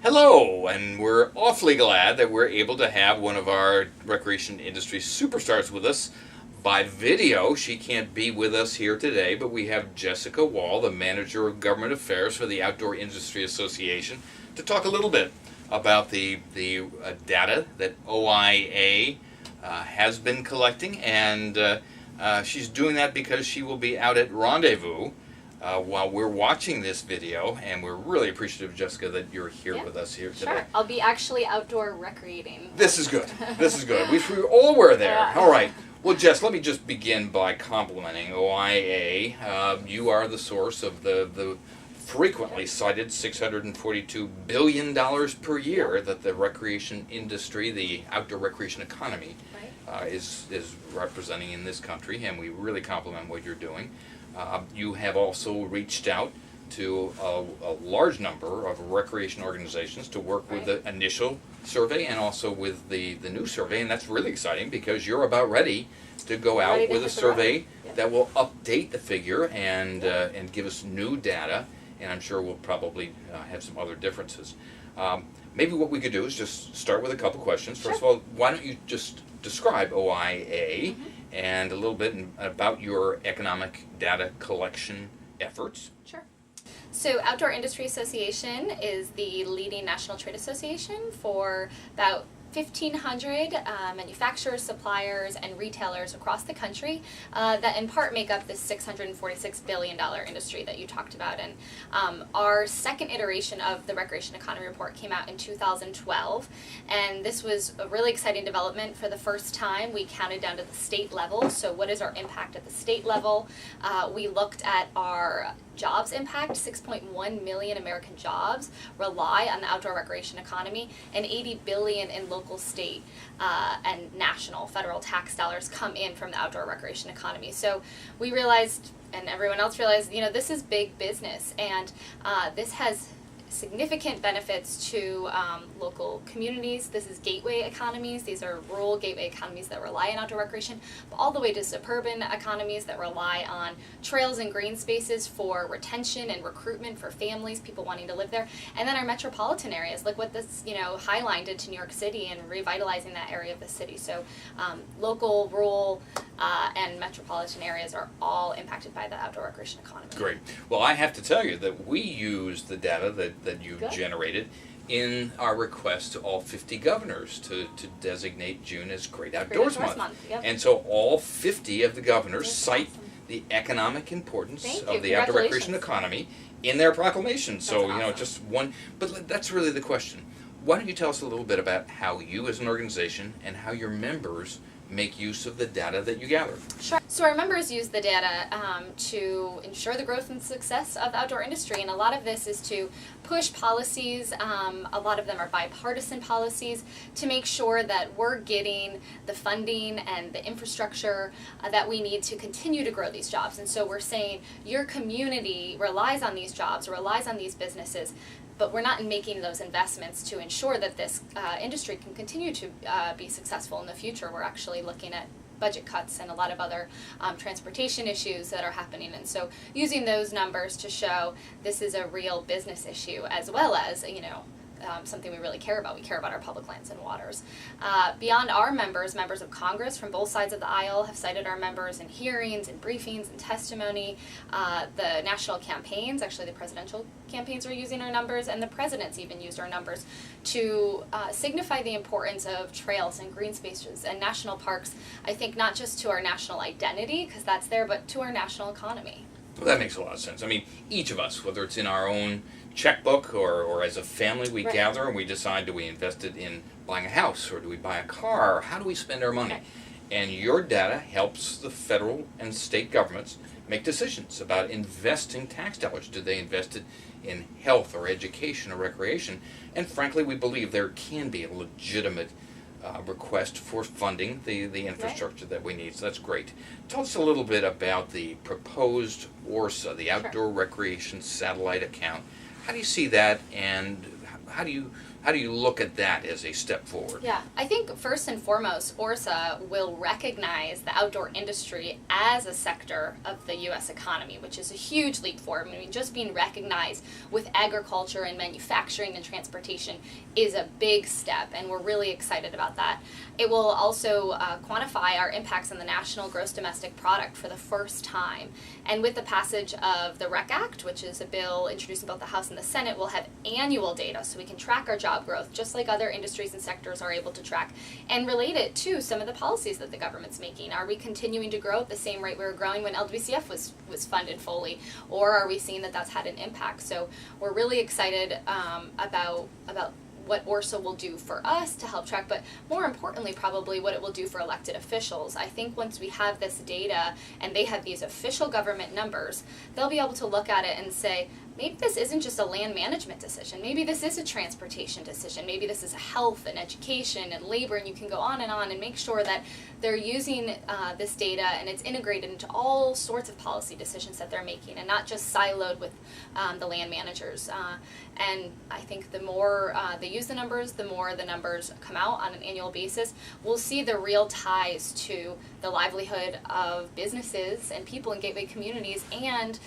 Hello, and we're awfully glad that we're able to have one of our recreation industry superstars with us by video. She can't be with us here today, but we have Jessica Wahl, the Manager of Government Affairs for the Outdoor Industry Association, to talk a little bit about the data that OIA has been collecting, and she's doing that because she will be out at Rendezvous while we're watching this video, and we're really appreciative, Jessica, that you're here with us here today. Sure. I'll be actually outdoor recreating. This is good. This is good. We all were there. Yeah. All right. Well, Jess, let me just begin by complimenting OIA. You are the source of the frequently cited $642 billion per year that the recreation industry, the outdoor recreation economy, is representing in this country, and we really compliment what you're doing. You have also reached out to a large number of recreation organizations to work with the initial survey and also with the new survey, and that's really exciting because you're about ready to go out with a survey that will update the figure and give us new data, and I'm sure we'll probably have some other differences. Maybe what we could do is just start with a couple questions. First of all, why don't you just describe OIA and a little bit about your economic data collection efforts? Sure. So Outdoor Industry Association is the leading national trade association for about 1,500 manufacturers, suppliers, and retailers across the country that in part make up this $646 billion industry that you talked about. And our second iteration of the Recreation Economy Report came out in 2012, and this was a really exciting development. For the first time, we counted down to the state level. So what is our impact at the state level? We looked at our jobs impact. 6.1 million American jobs rely on the outdoor recreation economy, and 80 billion in local, state, and national federal tax dollars come in from the outdoor recreation economy. So we realized, and everyone else realized, this is big business, and this has significant benefits to local communities. This is gateway economies. These are rural gateway economies that rely on outdoor recreation, but all the way to suburban economies that rely on trails and green spaces for retention and recruitment for families, people wanting to live there. And then our metropolitan areas, like what this Highline did to New York City and revitalizing that area of the city. So local, rural, and metropolitan areas are all impacted by the outdoor recreation economy. Great. Well, I have to tell you that we use the data that you've generated in our request to all 50 governors to designate June as Great Outdoors Month. Yep. And so all 50 of the governors cite the economic importance of the outdoor recreation economy in their proclamation. So, just one, but that's really the question. Why don't you tell us a little bit about how you as an organization and how your members make use of the data that you gather? Sure. So our members use the data to ensure the growth and success of the outdoor industry, and a lot of this is to push policies, a lot of them are bipartisan policies, to make sure that we're getting the funding and the infrastructure that we need to continue to grow these jobs. And so we're saying your community relies on these jobs, relies on these businesses, but we're not making those investments to ensure that this industry can continue to be successful in the future. We're actually looking at budget cuts and a lot of other transportation issues that are happening. And so using those numbers to show this is a real business issue, as well as, something we really care about. We care about our public lands and waters. Beyond our members, members of Congress from both sides of the aisle have cited our members in hearings and briefings and testimony. The national campaigns, actually the presidential campaigns, are using our numbers, and the president's even used our numbers to signify the importance of trails and green spaces and national parks, I think not just to our national identity, because that's there, but to our national economy. Well, that makes a lot of sense. I mean, each of us, whether it's in our own checkbook or as a family, we gather and we decide, do we invest it in buying a house or do we buy a car, or how do we spend our money? And your data helps the federal and state governments make decisions about investing tax dollars. Do they invest it in health or education or recreation? And frankly, we believe there can be a legitimate request for funding the infrastructure that we need. So that's great. Tell us a little bit about the proposed ORSA, the Outdoor Recreation Satellite Account. How do you see that, and how do you How do you look at that as a step forward? Yeah, I think first and foremost, ORSA will recognize the outdoor industry as a sector of the U.S. economy, which is a huge leap forward. I mean, just being recognized with agriculture and manufacturing and transportation is a big step, and we're really excited about that. It will also quantify our impacts on the national gross domestic product for the first time. And with the passage of the REC Act, which is a bill introduced in both the House and the Senate, we'll have annual data so we can track our job growth, just like other industries and sectors are able to track, and relate it to some of the policies that the government's making. Are we continuing to grow at the same rate we were growing when LWCF was funded fully, or are we seeing that that's had an impact? So we're really excited about what ORSA will do for us to help track, but more importantly probably what it will do for elected officials. I think once we have this data and they have these official government numbers, they'll be able to look at it and say, maybe this isn't just a land management decision, maybe this is a transportation decision, maybe this is a health and education and labor, and you can go on and make sure that they're using this data and it's integrated into all sorts of policy decisions that they're making and not just siloed with the land managers. And I think the more they use the numbers, the more the numbers come out on an annual basis. We'll see the real ties to the livelihood of businesses and people in gateway communities, and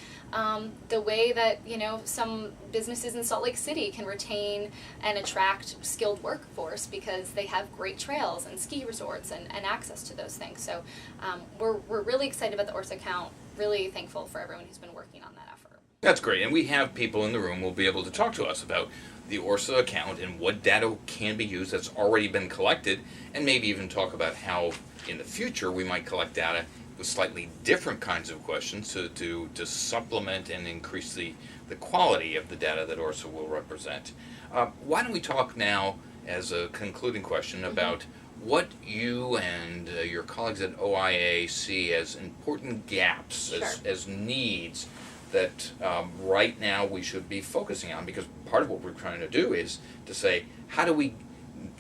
the way that some businesses in Salt Lake City can retain and attract skilled workforce because they have great trails and ski resorts and access to those things. So we're really excited about the ORSA count, really thankful for everyone who's been working on that effort. That's great, and we have people in the room who will be able to talk to us about the ORSA account and what data can be used that's already been collected, and maybe even talk about how in the future we might collect data with slightly different kinds of questions to supplement and increase the quality of the data that ORSA will represent. Why don't we talk now, as a concluding question, about what you and your colleagues at OIA see as important gaps, Sure. as needs that right now we should be focusing on, because part of what we're trying to do is to say, how do we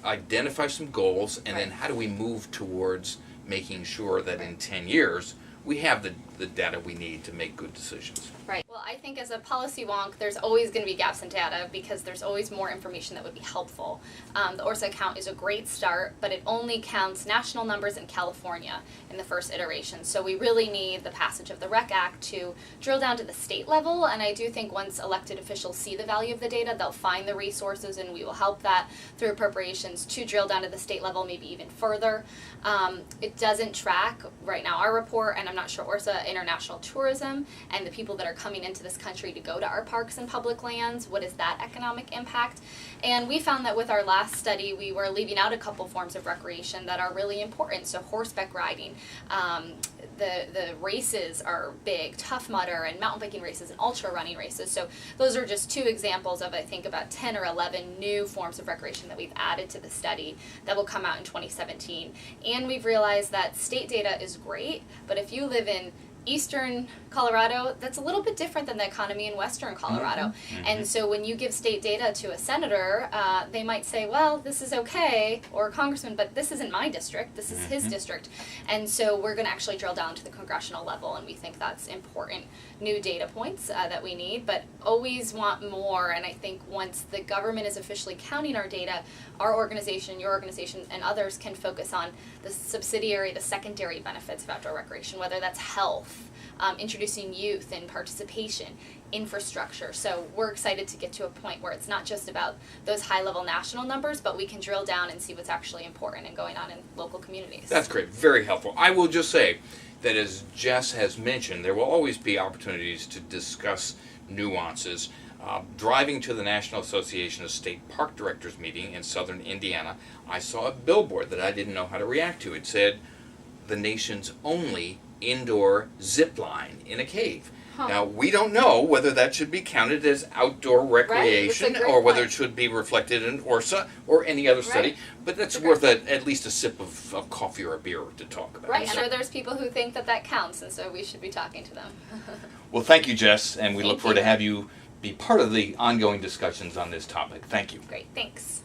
identify some goals, and then how do we move towards making sure that in 10 years we have the data we need to make good decisions. Right. Well, I think as a policy wonk, there's always going to be gaps in data because there's always more information that would be helpful. The ORSA count is a great start, but it only counts national numbers in California in the first iteration. So we really need the passage of the REC Act to drill down to the state level, and I do think once elected officials see the value of the data, they'll find the resources, and we will help that through appropriations to drill down to the state level, maybe even further. It doesn't track right now our report, and I'm not sure ORSA, international tourism and the people that are coming into this country to go to our parks and public lands. What is that economic impact? And we found that with our last study, we were leaving out a couple forms of recreation that are really important. So horseback riding, the races are big, Tough Mudder and mountain biking races and ultra running races. So those are just two examples of, I think, about 10 or 11 new forms of recreation that we've added to the study that will come out in 2017. And we've realized that state data is great, but if you live in eastern Colorado, that's a little bit different than the economy in western Colorado. And so when you give state data to a senator, they might say, well, this is okay, or a congressman, but this isn't my district, this is his district. And so we're going to actually drill down to the congressional level, and we think that's important new data points that we need, but always want more. And I think once the government is officially counting our data, our organization, your organization, and others can focus on the subsidiary, the secondary benefits of outdoor recreation, whether that's health, introducing youth and participation, infrastructure. So we're excited to get to a point where it's not just about those high-level national numbers, but we can drill down and see what's actually important and going on in local communities. That's great. Very helpful. I will just say that, as Jess has mentioned, there will always be opportunities to discuss nuances. Driving to the National Association of State Park Directors meeting in southern Indiana, I saw a billboard that I didn't know how to react to. It said, "The nation's only indoor zip line in a cave." Now, we don't know whether that should be counted as outdoor recreation, or whether it should be reflected in ORSA or any other study, but that's worth at least a sip of coffee or a beer to talk about. Right, and sure, there's people who think that counts, and so we should be talking to them. Well, thank you, Jess, and we look forward to have you be part of the ongoing discussions on this topic. Thank you. Great, thanks.